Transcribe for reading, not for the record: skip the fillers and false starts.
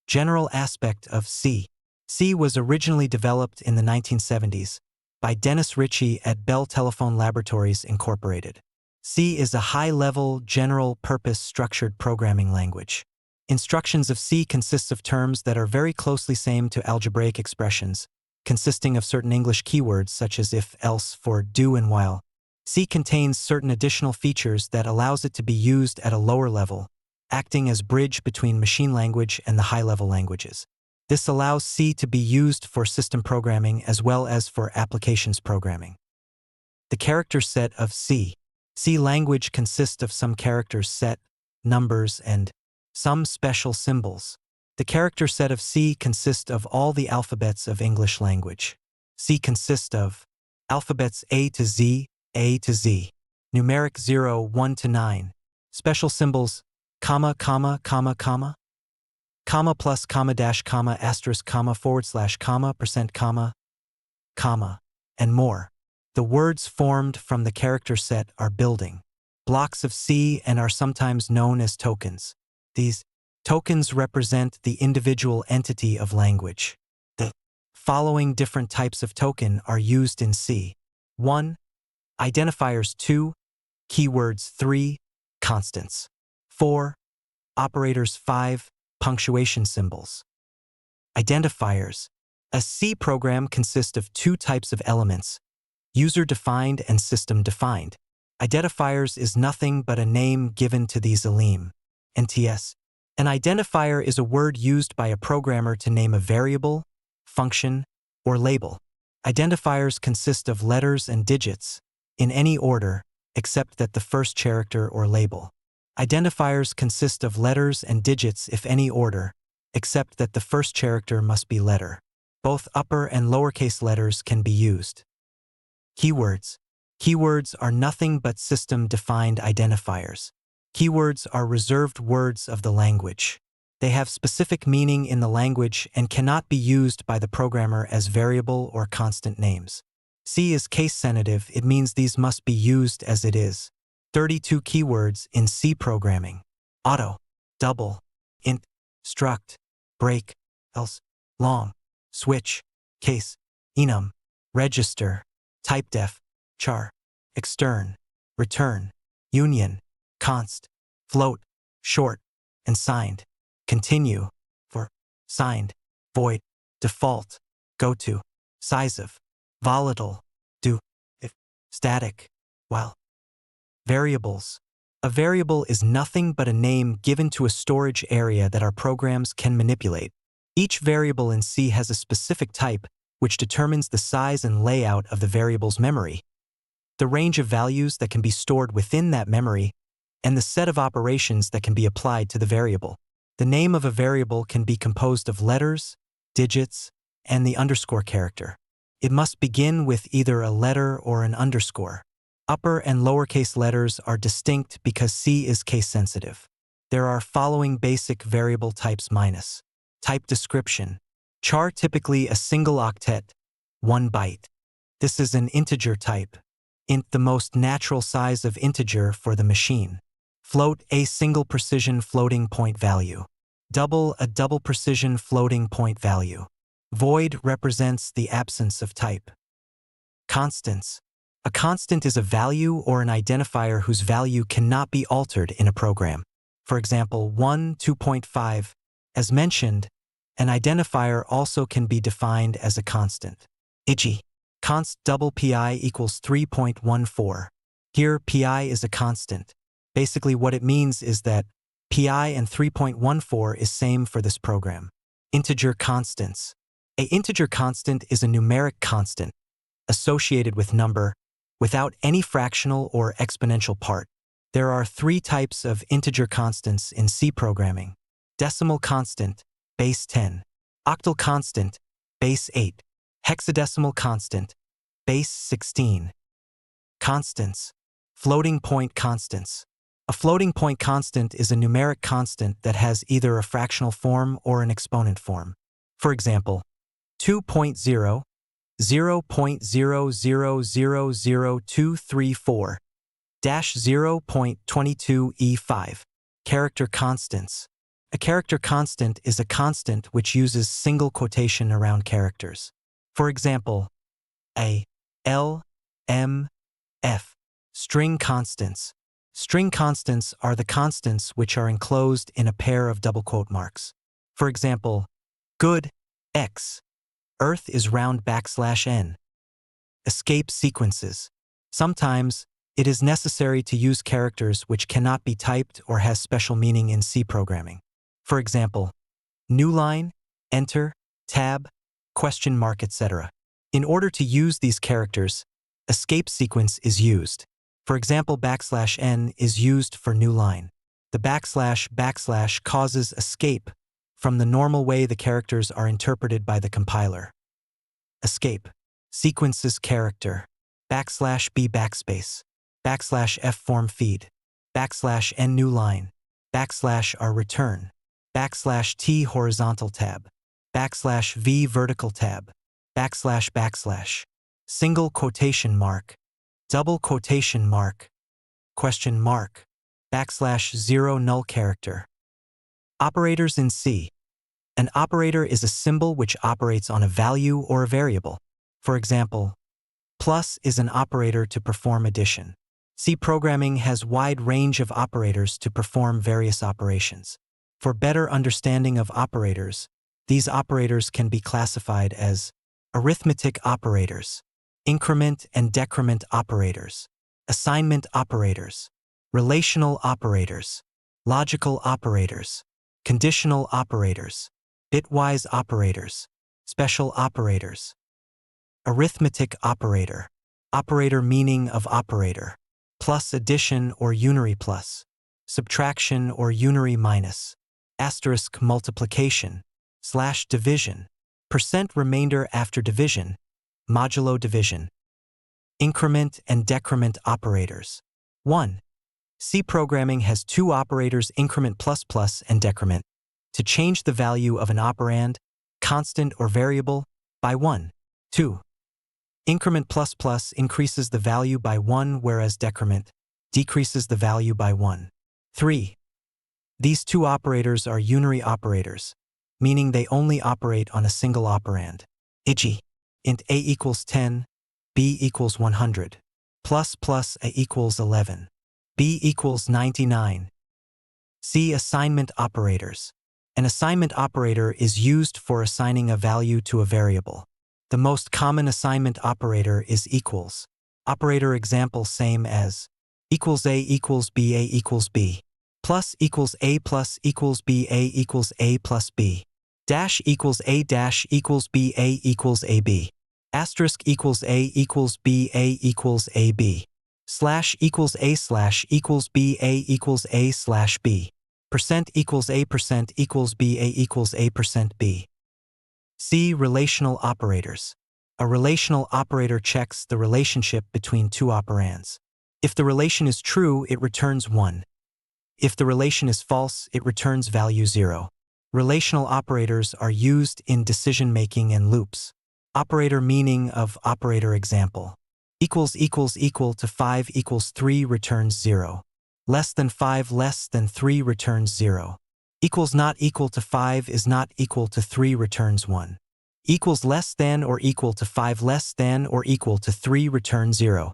General aspect of C. C was originally developed in the 1970s by Dennis Ritchie at Bell Telephone Laboratories Incorporated. C is a high-level, general-purpose structured programming language. Instructions of C consists of terms that are very closely same to algebraic expressions, consisting of certain English keywords such as if, else, for, do, and while. C contains certain additional features that allows it to be used at a lower level, acting as bridge between machine language and the high-level languages. This allows C to be used for system programming as well as for applications programming. The character set of C. C language consists of some character set, numbers, and some special symbols. The character set of C consists of all the alphabets of English language. C consists of alphabets A to Z, numeric 0, 1 to 9, special symbols, comma, comma, comma, comma, comma plus, comma dash, comma, asterisk, comma, forward slash, comma, percent, comma, and more. The words formed from the character set are building blocks of C and are sometimes known as tokens. These tokens represent the individual entity of language. The following different types of token are used in C. 1. Identifiers. 2. Keywords. 3. Constants. 4. Operators. 5. Punctuation symbols. Identifiers. A C program consists of two types of elements, user-defined and system-defined. Identifiers is nothing but a name given to these NTS. An identifier is a word used by a programmer to name a variable, function, or label. Identifiers consist of letters and digits, in any order, except that the first character or label. Identifiers consist of letters and digits if any order, except that the first character must be letter. Both upper and lowercase letters can be used. Keywords. Keywords are nothing but system-defined identifiers. Keywords are reserved words of the language. They have specific meaning in the language and cannot be used by the programmer as variable or constant names. C is case-sensitive, it means these must be used as it is. 32 keywords in C programming. Auto, double, int, struct, break, else, long, switch, case, enum, register, typedef, char, extern, return, union, const, float, short, and signed. Continue, for, signed, void, default, goto, size of, volatile, do, if, static, while. Variables. A variable is nothing but a name given to a storage area that our programs can manipulate. Each variable in C has a specific type, which determines the size and layout of the variable's memory, the range of values that can be stored within that memory, and the set of operations that can be applied to the variable. The name of a variable can be composed of letters, digits, and the underscore character. It must begin with either a letter or an underscore. Upper and lowercase letters are distinct because C is case-sensitive. There are following basic variable types minus. Type description. Char typically a single octet, 1 byte. This is an integer type. Int the most natural size of integer for the machine. Float a single precision floating point value. Double a double precision floating point value. Void represents the absence of type. Constants. A constant is a value or an identifier whose value cannot be altered in a program. For example, 1, 2.5. As mentioned, an identifier also can be defined as a constant. e.g., const double pi equals 3.14. Here, pi is a constant. Basically, what it means is that pi and 3.14 is same for this program. Integer constants. A integer constant is a numeric constant associated with number without any fractional or exponential part. There are 3 types of integer constants in C programming. Decimal constant, base 10. Octal constant, base 8. Hexadecimal constant, base 16. Constants. Floating point constants. A floating point constant is a numeric constant that has either a fractional form or an exponent form. For example, 2.0, 0.0000234, -0.22e5. Character constants. A character constant is a constant which uses single quotation around characters. For example, A, L, M, F. String constants. String constants are the constants which are enclosed in a pair of double quote marks. For example, good, X. Earth is round \n. Escape sequences. Sometimes, it is necessary to use characters which cannot be typed or has special meaning in C programming. For example, new line, enter, tab, question mark, etc. In order to use these characters, escape sequence is used. For example, \n is used for new line. The \/ causes escape from the normal way the characters are interpreted by the compiler. Escape. Sequences character. \b backspace. \f form feed. \n new line. \r return. \t horizontal tab. \v vertical tab. \/ single quotation mark. Double quotation mark. Question mark. \0 null character. Operators in C. An operator is a symbol which operates on a value or a variable. For example, plus is an operator to perform addition. C programming has wide range of operators to perform various operations. For better understanding of operators, these operators can be classified as arithmetic operators, increment and decrement operators, assignment operators, relational operators, logical operators, conditional operators, bitwise operators, special operators. Arithmetic operator. Operator meaning of operator. Plus addition or unary plus. Subtraction or unary minus. Asterisk multiplication. / division. Percent remainder after division. Modulo division. Increment and decrement operators. 1. C programming has two operators, increment ++ and decrement, to change the value of an operand, constant or variable, by 1. 2. Increment ++ increases the value by 1, whereas decrement decreases the value by 1. 3. These two operators are unary operators, meaning they only operate on a single operand. E.g., int a equals 10, b equals 100, ++ a equals 11, b equals 99. C assignment operators. An assignment operator is used for assigning a value to a variable. The most common assignment operator is equals. Operator example same as equals a equals b a equals b, plus equals a plus equals b a equals a plus b, dash equals a dash equals b a equals a b, asterisk equals a equals b a equals a b, slash equals a slash equals b a equals a slash b, percent equals a percent equals b a equals a percent b. C. Relational operators. A relational operator checks the relationship between two operands. If the relation is true, it returns 1. If the relation is false, it returns value 0. Relational operators are used in decision-making and loops. Operator meaning of operator example. Equals equal to 5 equals 3 returns 0. Less than 5 less than 3 returns 0. Equals not equal to 5 is not equal to 3 returns 1. Equals less than or equal to 5 less than or equal to 3 returns 0.